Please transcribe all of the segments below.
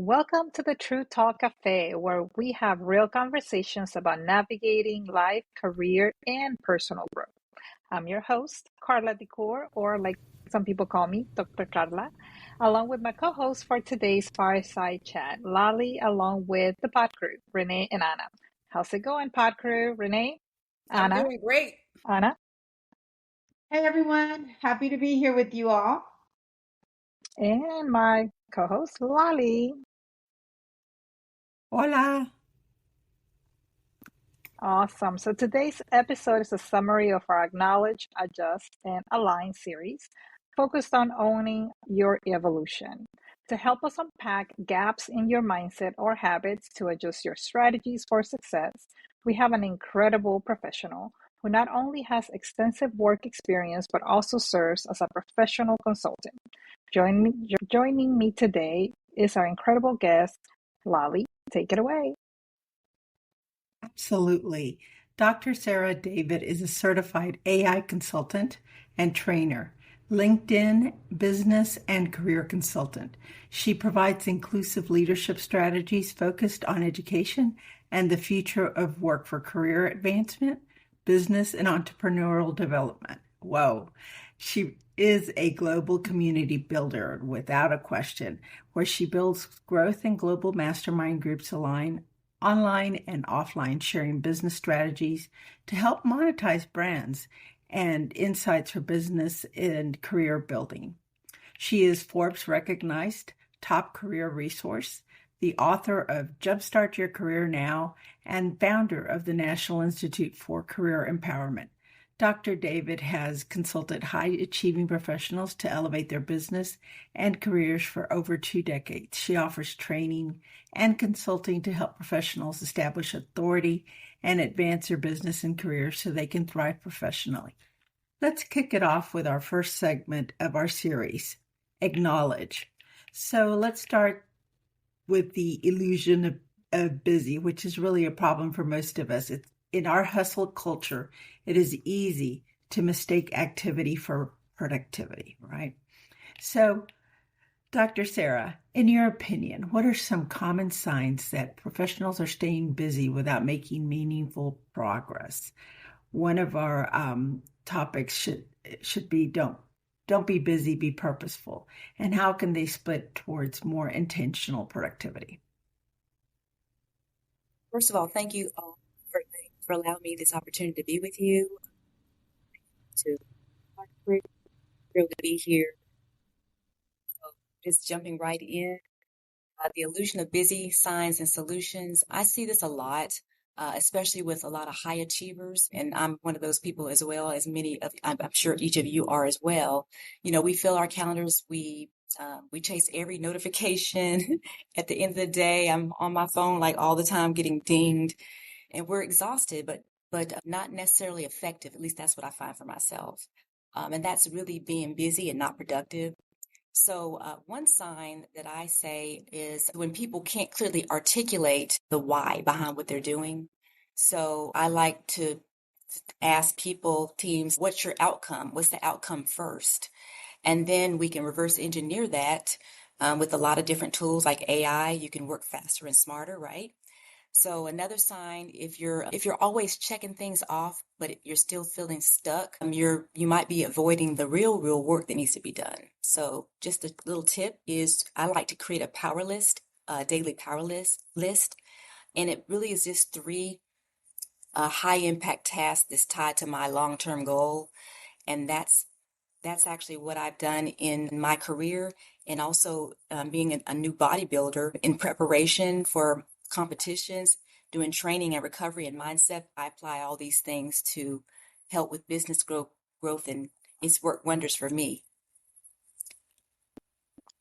Welcome to the True Talk Cafe, where we have real conversations about navigating life, career, and personal growth. I'm your host, Karla DeCuir, or like some people call me, Dr. Karla, along with my co host for today's Fireside Chat, Lali, along with the pod crew, Renee and Anna. How's it going, pod crew? Renee? I'm Anna? doing great. Anna? Hey everyone, happy to be here with you all. And my co host, Lali. Hola. Awesome. So today's episode is a summary of our Acknowledge, Adjust, and Align series focused on owning your evolution. To help us unpack gaps in your mindset or habits to adjust your strategies for success, we have an incredible professional who not only has extensive work experience but also serves as a professional consultant. Joining me today is our incredible guest, Lali. Take it away. Absolutely. Dr. Sarah David is a certified AI consultant and trainer, LinkedIn business and career consultant. She provides inclusive leadership strategies focused on education and the future of work for career advancement, business, and entrepreneurial development. Whoa. She is a global community builder without a question, where she builds growth and global mastermind groups align online and offline, sharing business strategies to help monetize brands and insights for business and career building. She is Forbes-recognized top career resource, the author of Jumpstart Your Career Now, and founder of the National Institute for Career Empowerment. Dr. David has consulted high-achieving professionals to elevate their business and careers for over 2 decades. She offers training and consulting to help professionals establish authority and advance their business and career so they can thrive professionally. Let's kick it off with our first segment of our series, Acknowledge. So let's start with the illusion of busy, which is really a problem for most of us. In our hustle culture, it is easy to mistake activity for productivity, right? So, Dr. Sarah, in your opinion, what are some common signs that professionals are staying busy without making meaningful progress? One of our topics should be don't be busy, be purposeful. And how can they split towards more intentional productivity? First of all, thank you all for allowing me this opportunity to be with you, to be here. So just jumping right in, the illusion of busy, signs and solutions. I see this a lot, especially with a lot of high achievers, and I'm one of those people as well as many of. I'm sure each of you are as well. You know, we fill our calendars. We chase every notification. At the end of the day, I'm on my phone like all the time, getting dinged. And we're exhausted, but not necessarily effective. At least that's what I find for myself. And that's really being busy and not productive. So one sign that I say is when people can't clearly articulate the why behind what they're doing. So I like to ask people, teams, what's your outcome? What's the outcome first? And then we can reverse engineer that with a lot of different tools like AI. You can work faster and smarter, right? So another sign, if you're always checking things off, but you're still feeling stuck, you might be avoiding the real work that needs to be done. So just a little tip is I like to create a power list, a daily power list, and it really is just 3 high impact tasks that's tied to my long-term goal, and that's actually what I've done in my career, and also being a new bodybuilder in preparation for competitions, doing training and recovery and mindset. I apply all these things to help with business growth, and it's worked wonders for me.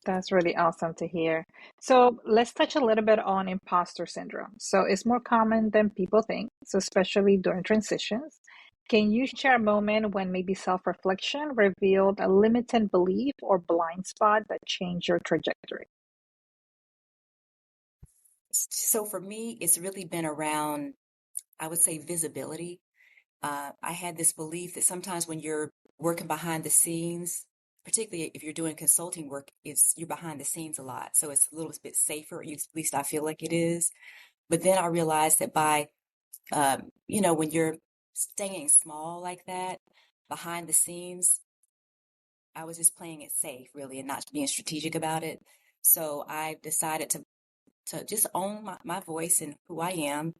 That's really awesome to hear. So let's touch a little bit on imposter syndrome. So it's more common than people think, so especially during transitions. Can you share a moment when maybe self-reflection revealed a limited belief or blind spot that changed your trajectory? So for me, it's really been around, I would say, visibility. I had this belief that sometimes when you're working behind the scenes, particularly if you're doing consulting work, you're behind the scenes a lot. So it's a little bit safer, at least I feel like it is. But then I realized that when you're staying small like that, behind the scenes, I was just playing it safe, really, and not being strategic about it. So I decided to just own my voice and who I am,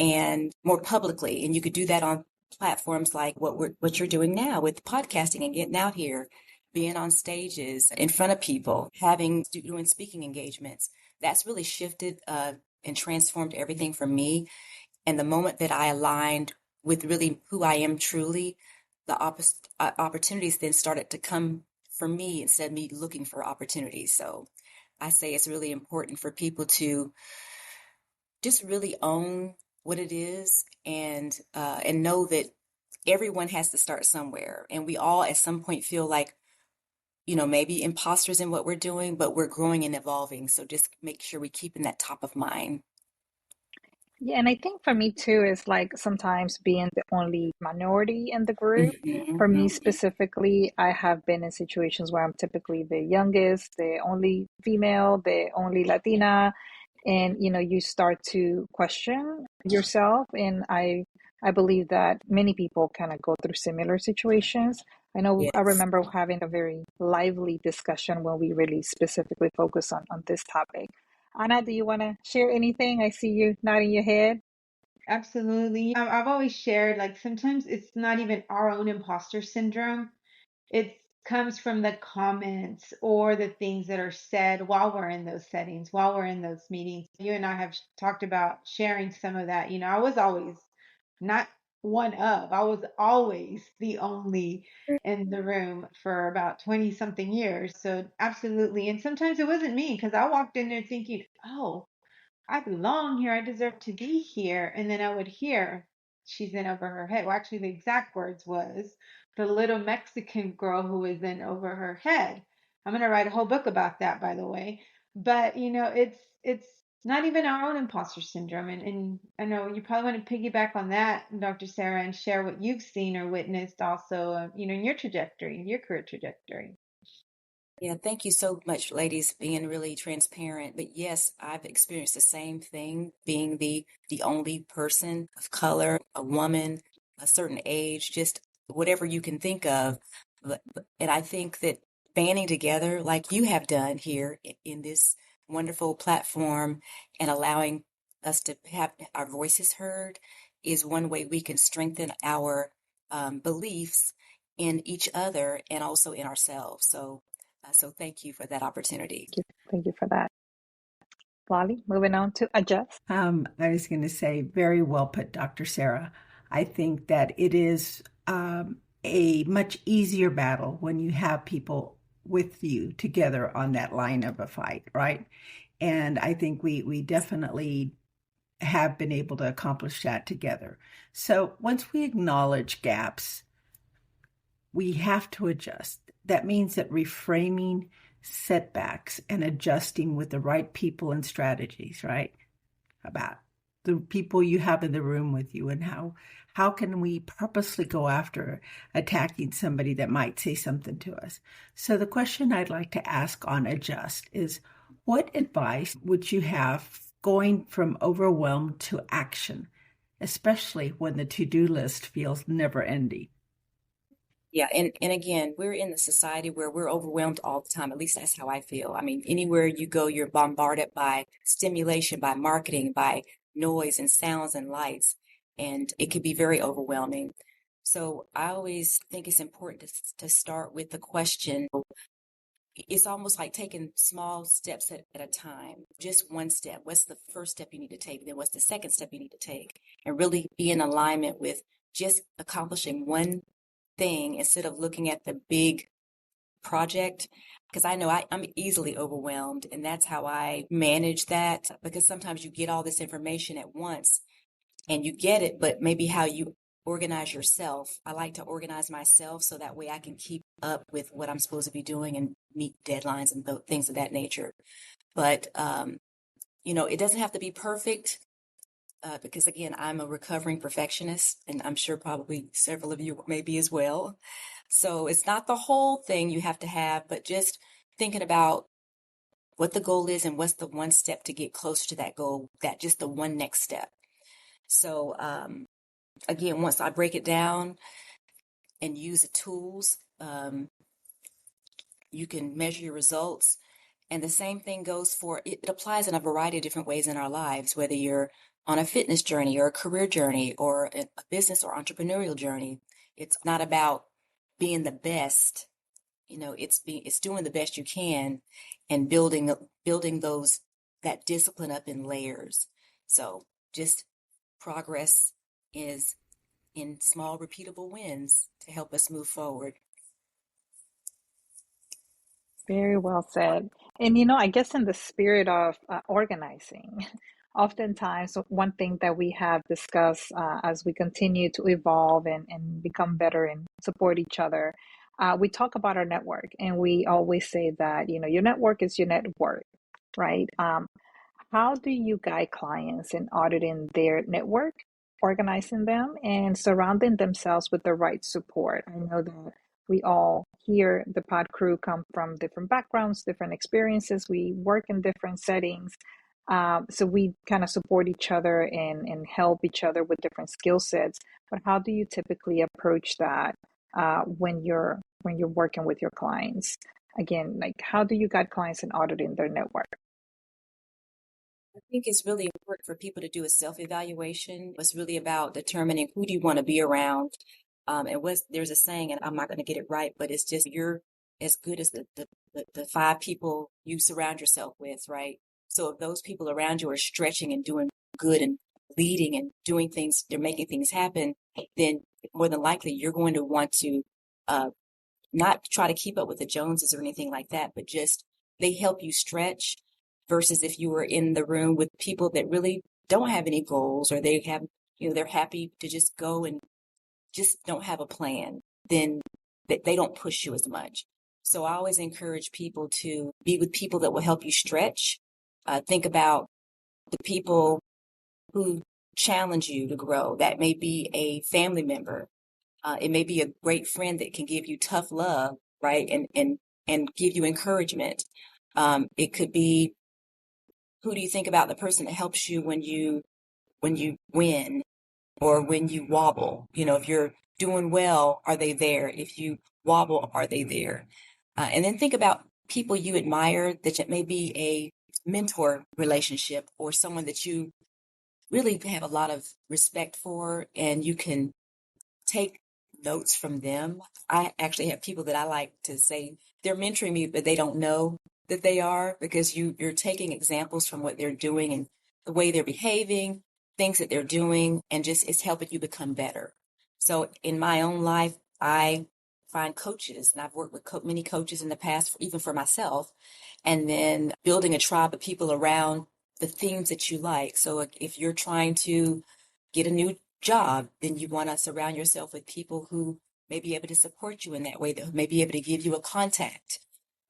and more publicly. And you could do that on platforms like what you're doing now with podcasting and getting out here, being on stages in front of people, doing speaking engagements. That's really shifted and transformed everything for me. And the moment that I aligned with really who I am truly, the opportunities then started to come for me instead of me looking for opportunities. So I say it's really important for people to just really own what it is, and know that everyone has to start somewhere, and we all at some point feel like, maybe imposters in what we're doing, but we're growing and evolving. So just make sure we keep in that top of mind. Yeah, and I think for me too is like sometimes being the only minority in the group. For me specifically, I have been in situations where I'm typically the youngest, the only female, the only Latina, and you start to question yourself. And I believe that many people kind of go through similar situations. I Yes. remember having a very lively discussion when we really specifically focus on this topic. Anna, do you want to share anything? I see you nodding your head. Absolutely. I've always shared, like, sometimes it's not even our own imposter syndrome. It comes from the comments or the things that are said while we're in those settings, while we're in those meetings. You and I have talked about sharing some of that. I was always not I was always the only in the room for about 20 something years. So absolutely. And sometimes it wasn't me because I walked in there thinking, oh, I belong here. I deserve to be here. And then I would hear, she's in over her head. Well, actually, the exact words was the little Mexican girl who was in over her head. I'm going to write a whole book about that, by the way. But it's not even our own imposter syndrome. And I know you probably want to piggyback on that, Dr. Sarah, and share what you've seen or witnessed also, in your trajectory, your career trajectory. Yeah, thank you so much, ladies, being really transparent. But yes, I've experienced the same thing, being the only person of color, a woman, a certain age, just whatever you can think of. And I think that banding together, like you have done here in this wonderful platform, and allowing us to have our voices heard, is one way we can strengthen our beliefs in each other and also in ourselves. So thank you for that opportunity. Thank you for that. Lolly, moving on to adjust. I was going to say, very well put, Dr. Sarah. I think that it is a much easier battle when you have people with you together on that line of a fight, right? And I think we definitely have been able to accomplish that together. So once we acknowledge gaps, we have to adjust. That means that reframing setbacks and adjusting with the right people and strategies, right? About the people you have in the room with you, and how can we purposely go after attacking somebody that might say something to us. So the question I'd like to ask on adjust is, what advice would you have going from overwhelmed to action, especially when the to-do list feels never ending? Yeah, and again, we're in the society where we're overwhelmed all the time. At least that's how I feel. I mean, anywhere you go, you're bombarded by stimulation, by marketing, by noise and sounds and lights, and it can be very overwhelming. So I always think it's important to start with the question. It's almost like taking small steps at a time, just one step. What's the first step you need to take? Then what's the second step you need to take? And really be in alignment with just accomplishing one thing instead of looking at the big project. Because I know I'm easily overwhelmed, and that's how I manage that. Because sometimes you get all this information at once and you get it, but maybe how you organize yourself. I like to organize myself so that way I can keep up with what I'm supposed to be doing and meet deadlines and things of that nature. But, it doesn't have to be perfect. Because again, I'm a recovering perfectionist, and I'm sure probably several of you may be as well. So it's not the whole thing you have to have, but just thinking about what the goal is and what's the one step to get closer to that goal, that just the one next step. So again, once I break it down and use the tools, you can measure your results. And the same thing goes for it applies in a variety of different ways in our lives, whether you're on a fitness journey or a career journey or a business or entrepreneurial journey. It's not about being the best, it's doing the best you can and building those that discipline up in layers. So just progress is in small repeatable wins to help us move forward. Very well said. And I guess in the spirit of organizing, oftentimes one thing that we have discussed as we continue to evolve and become better and support each other, we talk about our network, and we always say that, your network is your net worth, right? How do you guide clients in auditing their network, organizing them, and surrounding themselves with the right support? I know that we all here, the pod crew, come from different backgrounds, different experiences. We work in different settings. So we kind of support each other and help each other with different skill sets. But how do you typically approach that when you're working with your clients? Again, like, how do you guide clients in auditing their network? I think it's really important for people to do a self-evaluation. It's really about determining who do you want to be around. There's a saying, and I'm not going to get it right, but it's just you're as good as the five people you surround yourself with, right? So if those people around you are stretching and doing good and leading and doing things, they're making things happen, then more than likely you're going to want to uh, not try to keep up with the Joneses or anything like that, but just they help you stretch versus if you were in the room with people that really don't have any goals or they have, they're happy to just go and just don't have a plan, then they don't push you as much. So I always encourage people to be with people that will help you stretch. Think about the people who challenge you to grow. That may be a family member. It may be a great friend that can give you tough love, right? And give you encouragement. It could be, who do you think about the person that helps you when you win or when you wobble? If you're doing well, are they there? If you wobble, are they there? And then think about people you admire, that it may be a mentor relationship or someone that you really have a lot of respect for, and you can take notes from them. I actually have people that I like to say they're mentoring me, but they don't know that they are, because you're taking examples from what they're doing and the way they're behaving, things that they're doing, and just it's helping you become better. So in my own life, I find coaches, and I've worked with many coaches in the past, even for myself, and then building a tribe of people around the things that you like. So if you're trying to get a new job, then you want to surround yourself with people who may be able to support you in that way, that may be able to give you a contact.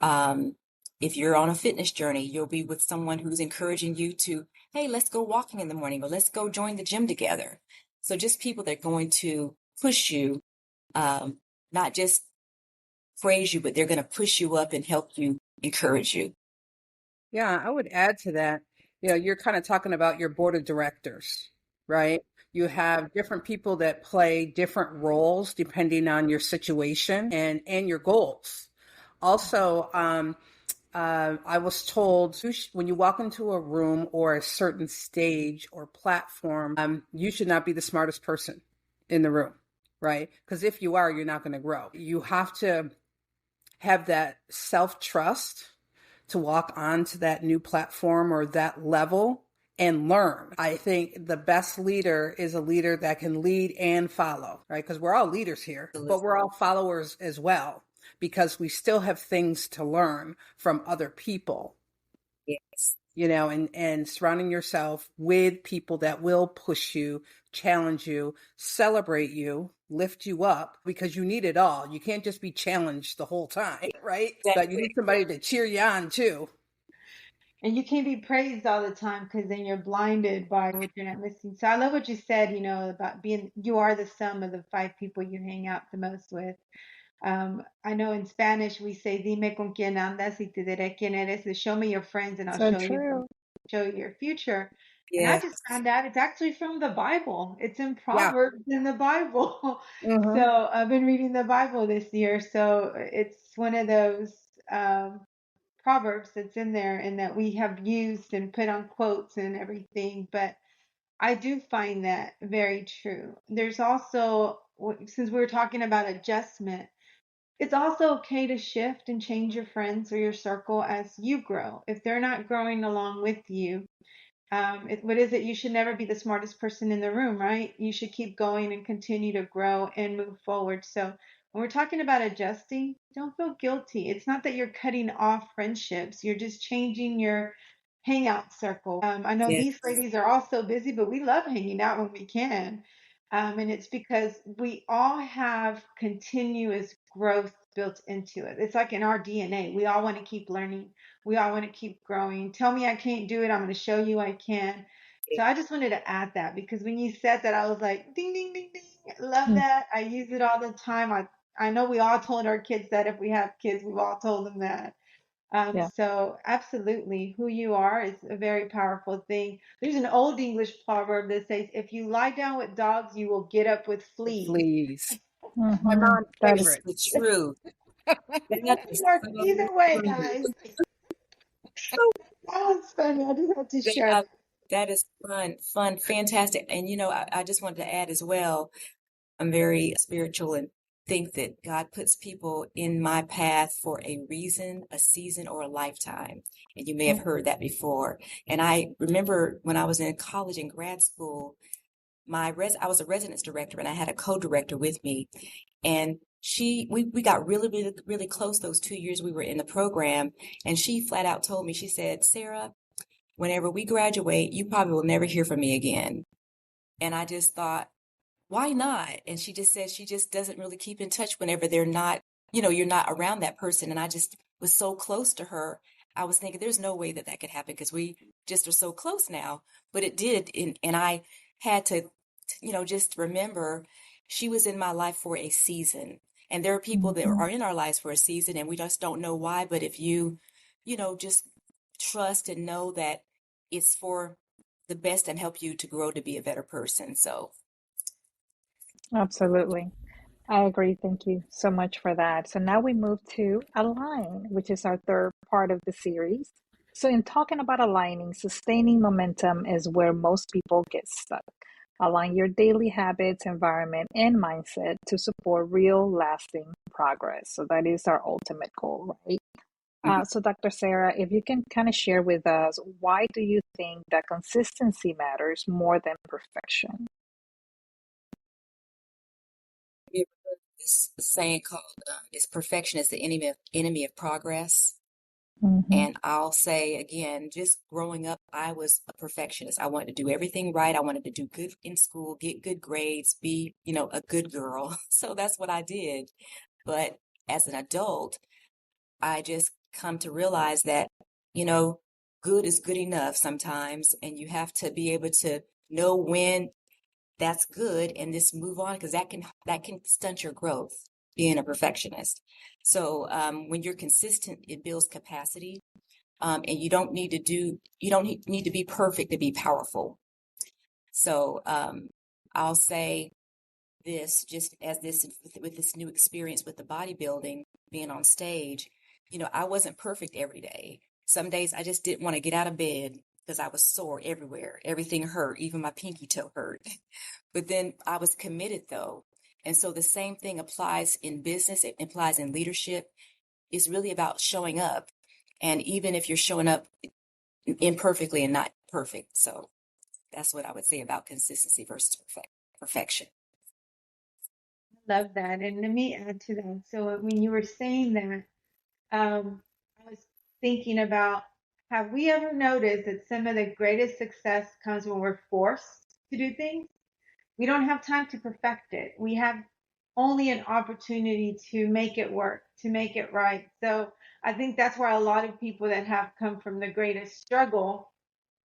If you're on a fitness journey, you'll be with someone who's encouraging you to, hey, let's go walking in the morning, or let's go join the gym together. So just people that are going to push you, not just praise you, but they're going to push you up and help you, encourage you. Yeah, I would add to that, you're kind of talking about your board of directors, right? You have different people that play different roles depending on your situation and your goals. Also, I was told when you walk into a room or a certain stage or platform, you should not be the smartest person in the room, right? Because if you are, you're not going to grow. You have to have that self-trust to walk onto that new platform or that level and learn. I think the best leader is a leader that can lead and follow, right? Because we're all leaders here, but we're all followers as well, because we still have things to learn from other people. Yes. And surrounding yourself with people that will push you, challenge you, celebrate you, lift you up, because you need it all. You can't just be challenged the whole time, right? Exactly. But you need somebody to cheer you on too. And you can't be praised all the time, because then you're blinded by what you're not missing. So I love what you said, about you are the sum of the five people you hang out the most with. I know in Spanish we say, "Dime con quién andas y te diré quién eres." So show me your friends and I'll So true. show you your future. And I Yes. just found out it's actually from the Bible. It's in Yeah. Proverbs in the Bible. Hmm. So I've been reading the Bible this year. So it's one of those proverbs that's in there and that we have used and put on quotes and everything. But I do find that very true. There's also, since we were talking about adjustment, it's also okay to shift and change your friends or your circle as you grow. If they're not growing along with you, what is it? You should never be the smartest person in the room, right? You should keep going and continue to grow and move forward. So when we're talking about adjusting, don't feel guilty. It's not that you're cutting off friendships. You're just changing your hangout circle. I know Yes. these ladies are all so busy, but we love hanging out when we can. And it's because we all have continuous growth built into it. It's like in our DNA. We all want to keep learning. We all want to keep growing. Tell me I can't do it. I'm going to show you I can. So I just wanted to add that because when you said that, I was like, ding, ding, ding, ding. Love that. I use it all the time. I know we all told our kids that if we have kids, we've all told them that. Yeah. So absolutely, who you are is a very powerful thing. There's an old English proverb that says, if you lie down with dogs, you will get up with fleas. Please. My Hmm. mom's That That's is favorite. the truth. That It is works so either way, true. guys. So that was funny. I just had to That, share. that is fun, fantastic. And I just wanted to add as well, I'm very spiritual and think that God puts people in my path for a reason, a season, or a lifetime. And you may have heard that before. And I remember when I was in college and grad school, I was a residence director and I had a co-director with me. And we got really, really, really close those 2 years we were in the program. And she flat out told me, she said, Sarah, whenever we graduate, you probably will never hear from me again. And I just thought, why not? And she just said she just doesn't really keep in touch whenever they're not, you're not around that person. And I just was so close to her. I was thinking there's no way that that could happen because we just are so close now. But it did. And I had to, just remember she was in my life for a season. And there are people that Mhm. are in our lives for a season and we just don't know why. But if just trust and know that it's for the best and help you to grow to be a better person. So, Absolutely. I agree. Thank you so much for that. So now we move to align, which is our third part of the series. So, in talking about aligning, sustaining momentum is where most people get stuck. Align your daily habits, environment, and mindset to support real, lasting progress. So, that is our ultimate goal, right? mhm. So, Dr. Sarah, if you can kind of share with us, why do you think that consistency matters more than perfection? You ever heard this saying called "Is perfection is the enemy of progress?" Hmm. And I'll say again, just growing up, I was a perfectionist. I wanted to do everything right. I wanted to do good in school, get good grades, be, a good girl. So that's what I did. But as an adult, I just come to realize that, you know, good is good enough sometimes, and you have to be able to know when that's good and just move on because that can stunt your growth being a perfectionist. So when you're consistent, it builds capacity, and you don't need to be perfect to be powerful. So I'll say this just as this with this new experience with the bodybuilding, being on stage, I wasn't perfect every day. Some days I just didn't want to get out of bed because I was sore everywhere. Everything hurt, even my pinky toe hurt. But then I was committed though. And so the same thing applies in business, it applies in leadership. It's really about showing up. And even if you're showing up imperfectly and not perfect. So that's what I would say about consistency versus perfection. Love that. And let me add to that. So when you were saying that, I was thinking about, have we ever noticed that some of the greatest success comes when we're forced to do things? We don't have time to perfect it. We have only an opportunity to make it work, to make it right. So I think that's why a lot of people that have come from the greatest struggle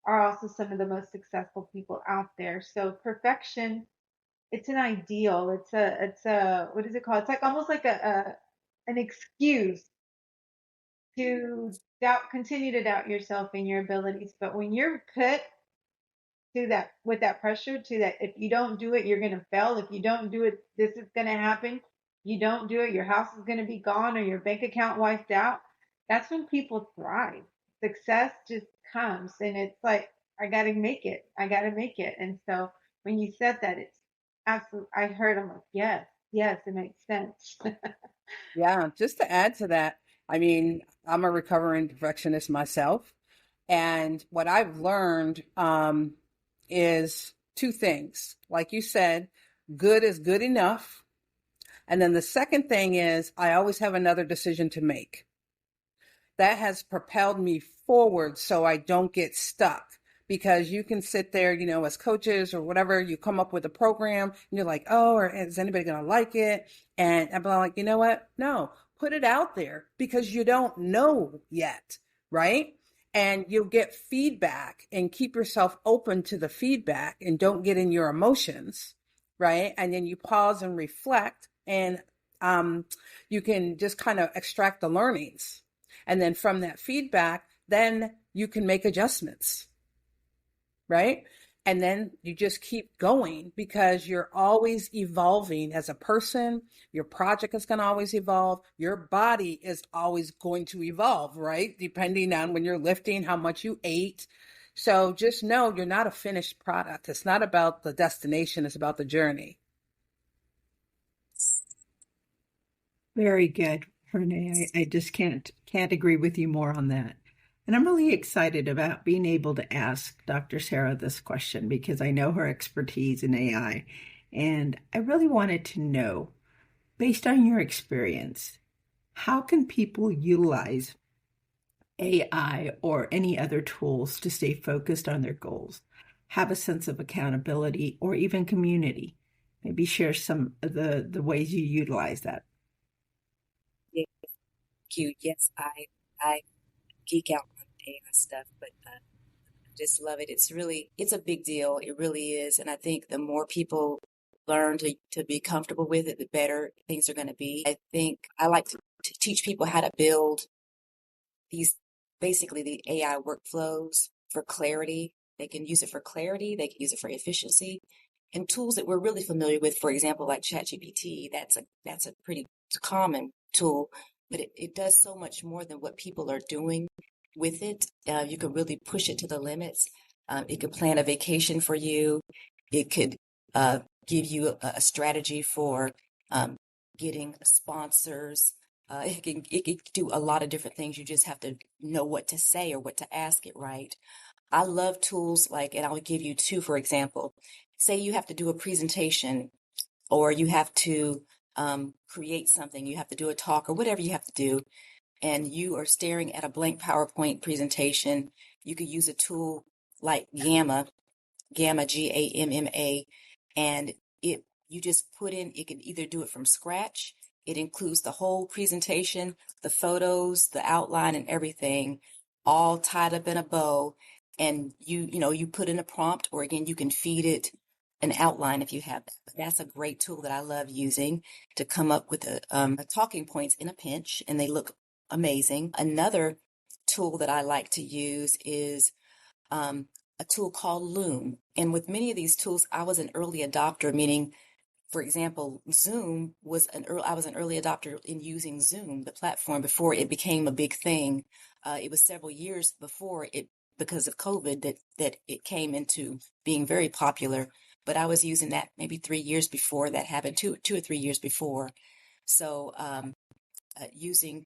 are also some of the most successful people out there. So perfection, it's an ideal. It's a what is it called? It's like almost like an excuse to continue to doubt yourself and your abilities. But when you're put to that, with that pressure, to that, if you don't do it, you're going to fail. If you don't do it, this is going to happen. You don't do it, your house is going to be gone or your bank account wiped out. That's when people thrive. Success just comes, and it's like, I got to make it. I got to make it. And so when you said that, it's absolutely, I heard, I'm like, yes, yes, it makes sense. Yeah, just to add to that, I mean, I'm a recovering perfectionist myself. And what I've learned is two things. Like you said, good is good enough. And then the second thing is I always have another decision to make. That has propelled me forward so I don't get stuck. Because you can sit there, you know, as coaches or whatever, you come up with a program and you're like, oh, or is anybody going to like it? And I'm like, you know what? No, put it out there because you don't know yet, right? And you'll get feedback and keep yourself open to the feedback and don't get in your emotions, right? And then you pause and reflect and you can just kind of extract the learnings. And then from that feedback, then you can make adjustments, right? And then you just keep going because you're always evolving as a person. Your project is going to always evolve. Your body is always going to evolve, right? Depending on when you're lifting, how much you ate. So just know you're not a finished product. It's not about the destination. It's about the journey. Very good, Renee. I just can't agree with you more on that. And I'm really excited about being able to ask Dr. Sarah this question because I know her expertise in AI. And I really wanted to know, based on your experience, how can people utilize AI or any other tools to stay focused on their goals, have a sense of accountability, or even community? Maybe share some of the ways you utilize that. Thank you. Yes, I geek out on AI stuff, but just love it. It's a big deal. It really is. And I think the more people learn to be comfortable with it, the better things are going to be. I think I like to teach people how to build these, basically the AI workflows for clarity. They can use it for clarity. They can use it for efficiency and tools that we're really familiar with. For example, like ChatGPT, that's a pretty common tool, but it does so much more than what people are doing with it. You can really push it to the limits. It could plan a vacation for you. It could give you a strategy for getting sponsors. It can do a lot of different things. You just have to know what to say or what to ask it right. I love tools like, and I'll give you two, for example. Say you have to do a presentation or you have to create something, you have to do a talk or whatever you have to do, and you are staring at a blank PowerPoint presentation. You could use a tool like Gamma, Gamma, and you just put in, it can either do it from scratch. It includes the whole presentation, the photos, the outline and everything, all tied up in a bow. And you put in a prompt, or again, you can feed it an outline if you have that. But that's a great tool that I love using to come up with a talking points in a pinch, and they look amazing. Another tool that I like to use is a tool called Loom. And with many of these tools, I was an early adopter, meaning, for example, I was an early adopter in using Zoom, the platform, before it became a big thing. It was several years before it, because of COVID, that it came into being very popular. But I was using that maybe 3 years before that happened, 2 or 3 years before. So using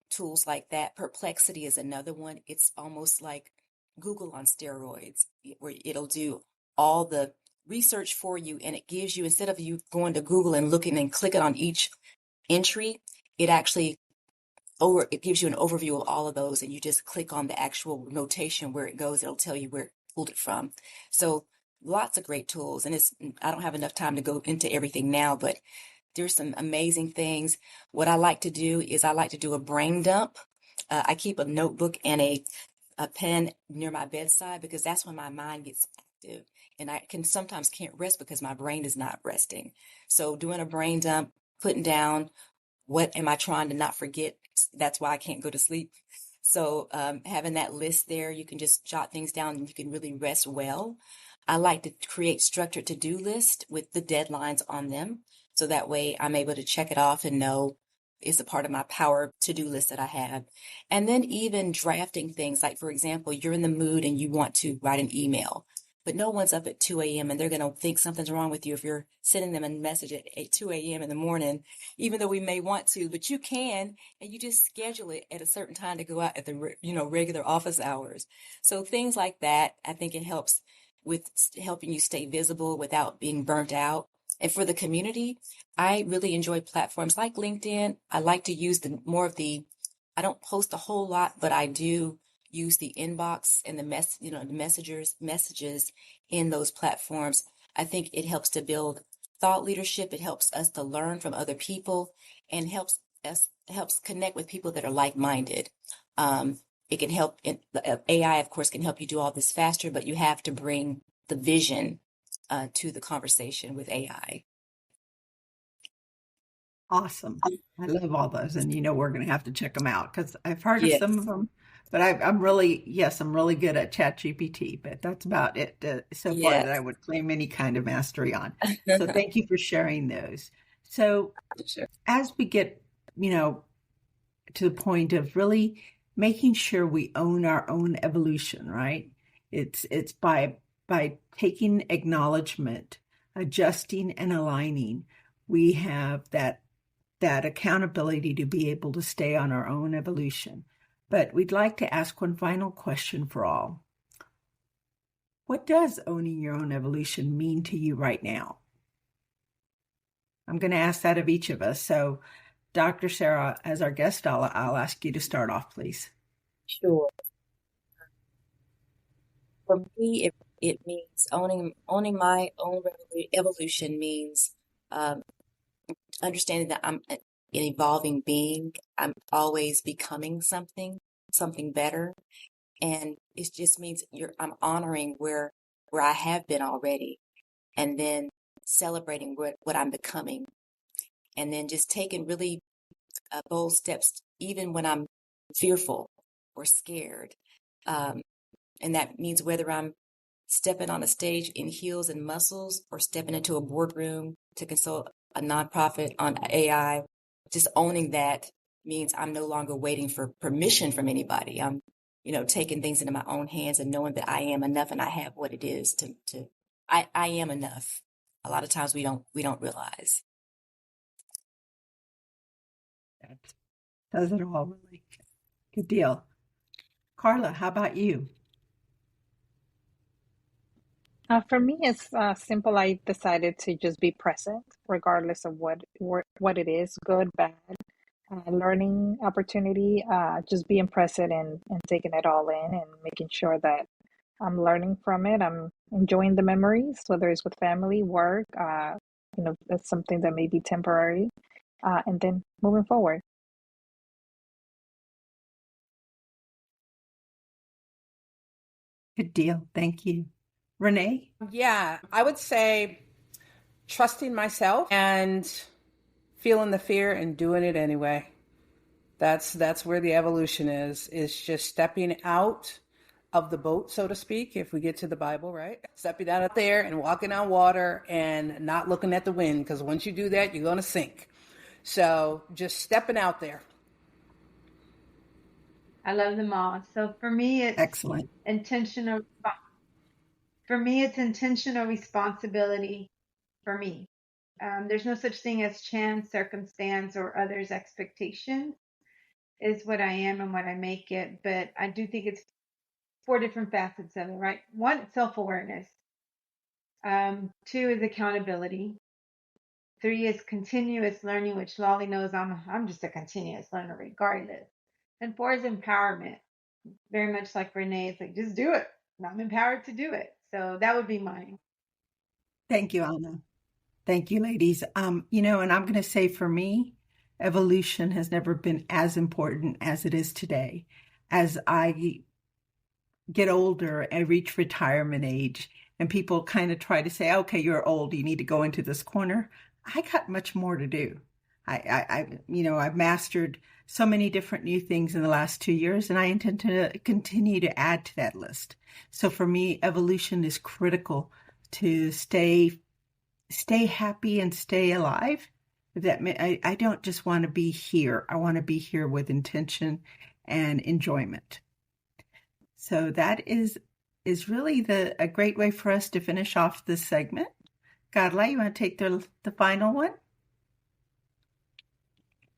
tools like that. Perplexity is another one. It's almost like Google on steroids, where it'll do all the research for you, and it gives you, instead of you going to Google and looking and clicking on each entry, it actually it gives you an overview of all of those, and you just click on the actual notation where it goes. It'll tell you where it pulled it from. So lots of great tools, and I don't have enough time to go into everything now, but there's some amazing things. What I like to do is I like to do a brain dump. I keep a notebook and a pen near my bedside because that's when my mind gets active, and I sometimes can't rest because my brain is not resting. So doing a brain dump, putting down what am I trying to not forget? That's why I can't go to sleep. So having that list there, you can just jot things down and you can really rest well. I like to create structured to-do lists with the deadlines on them. So that way I'm able to check it off and know it's a part of my power to-do list that I have. And then even drafting things like, for example, you're in the mood and you want to write an email, but no one's up at 2 a.m. and they're going to think something's wrong with you if you're sending them a message at 2 a.m. in the morning, even though we may want to, but you can, and you just schedule it at a certain time to go out at the, regular office hours. So things like that, I think it helps with helping you stay visible without being burnt out. And for the community, I really enjoy platforms like LinkedIn. I like to use I don't post a whole lot, but I do use the inbox and the messages in those platforms. I think it helps to build thought leadership. It helps us to learn from other people and helps connect with people that are like-minded. It can help. AI, of course, can help you do all this faster, but you have to bring the vision to the conversation with AI. Awesome. I love all those. And we're going to have to check them out because I've heard of Yes. some of them, but I'm really good at ChatGPT, but that's about it so far Yes. that I would claim any kind of mastery on. So thank you for sharing those. So Sure. as we get, to the point of really making sure we own our own evolution, right? It's by taking acknowledgement, adjusting and aligning, we have that accountability to be able to stay on our own evolution. But we'd like to ask one final question for all. What does owning your own evolution mean to you right now? I'm going to ask that of each of us. So Dr. Sarah, as our guest, I'll ask you to start off, please. Sure. For me, it means owning my own evolution means understanding that I'm an evolving being. I'm always becoming something better, and it just means I'm honoring where I have been already, and then celebrating what I'm becoming, and then just taking really bold steps, even when I'm fearful or scared. And that means whether I'm stepping on a stage in heels and muscles or stepping into a boardroom to consult a nonprofit on AI, just owning that means I'm no longer waiting for permission from anybody. I'm, taking things into my own hands and knowing that I am enough and I have what it is I am enough. A lot of times we don't realize. That does it all, really. Good deal. Karla, how about you? For me, it's simple. I decided to just be present, regardless of what it is, good, bad, learning opportunity. Just being present and taking it all in and making sure that I'm learning from it. I'm enjoying the memories, whether it's with family, work. That's something that may be temporary, and then moving forward. Good deal. Thank you. Renee? Yeah, I would say trusting myself and feeling the fear and doing it anyway. That's where the evolution is just stepping out of the boat, so to speak, if we get to the Bible, right? Stepping out there and walking on water and not looking at the wind, because once you do that, you're going to sink. So just stepping out there. I love them all. So for me, it's Excellent. intentional. For me, it's intentional responsibility for me. There's no such thing as chance, circumstance, or others' expectations is what I am and what I make it. But I do think it's 4 different facets of it, right? 1, self-awareness. 2 is accountability. 3 is continuous learning, which Lolly knows I'm just a continuous learner regardless. And 4 is empowerment. Very much like Renee, it's like, just do it. And I'm empowered to do it. So that would be mine. Thank you, Anna. Thank you, ladies. And I'm going to say for me, evolution has never been as important as it is today. As I get older and reach retirement age, and people kind of try to say, okay, you're old, you need to go into this corner. I got much more to do. I've mastered so many different new things in the last 2 years, and I intend to continue to add to that list. So for me, evolution is critical to stay happy and stay alive. I don't just want to be here. I want to be here with intention and enjoyment. So that is really a great way for us to finish off this segment. Karla, you want to take the final one?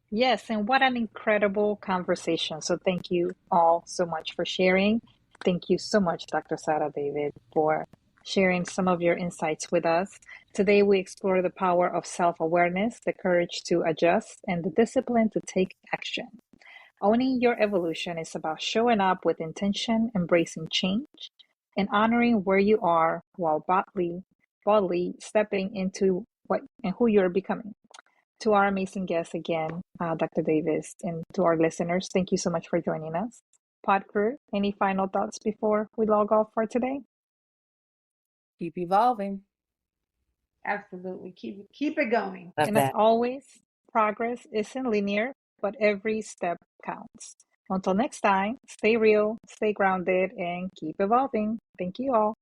Yes, and what an incredible conversation. So thank you all so much for sharing. Thank you so much, Dr. Sarah David, for sharing some of your insights with us. Today, we explore the power of self-awareness, the courage to adjust, and the discipline to take action. Owning your evolution is about showing up with intention, embracing change, and honoring where you are while boldly stepping into what and who you're becoming. To our amazing guest again, Dr. Davis, and to our listeners, thank you so much for joining us. Pod crew, any final thoughts before we log off for today? Keep evolving. Absolutely. Keep it going. Love And as that. always, progress isn't linear, but every step counts. Until next time, stay real, stay grounded, and keep evolving. Thank you all.